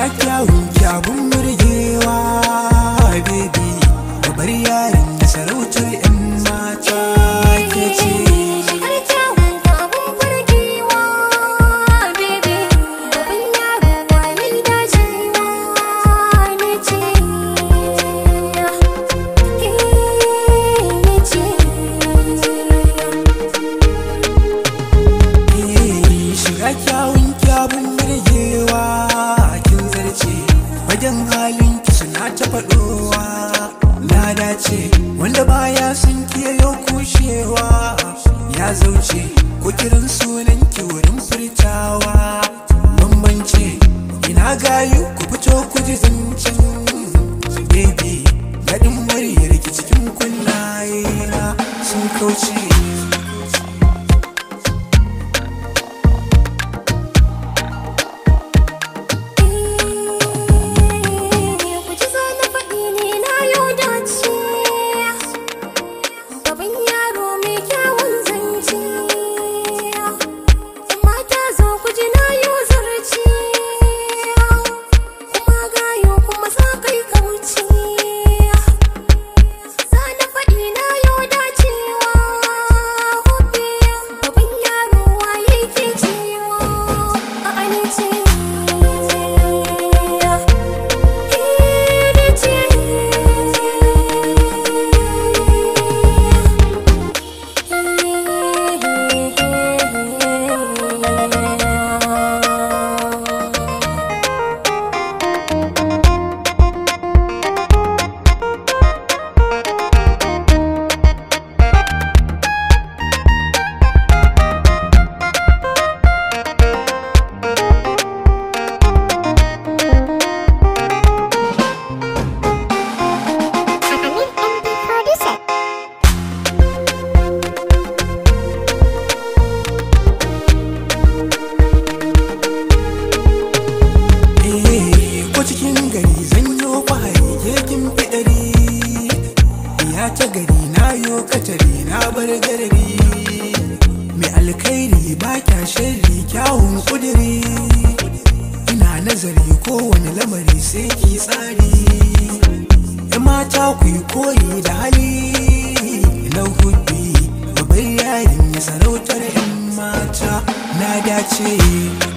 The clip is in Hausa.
shiga kyawun kyabun murgewa baby babbar yarin da sarautar 'yan mata ke ce. Kyawun kyabun murgewa kin zarce wajen halin ki suna ta faɗowa na dace wanda baya sun kiyayo kushewa ya zauce ko kiran sunan ki wurin furtawa bambance ina gayu ku fito ku ji zancen baby daɗin muryar ki cikin kunnaye na sun kauce. Ta gari na yo katari na bar garari mai alkhairi ba kya sharri kyawun kudiri ina nazari kowane lamari sai ki tsari ya mata ku yi koyi da hali na hudbi babbar yarin ya sarautar 'yan mata na dace.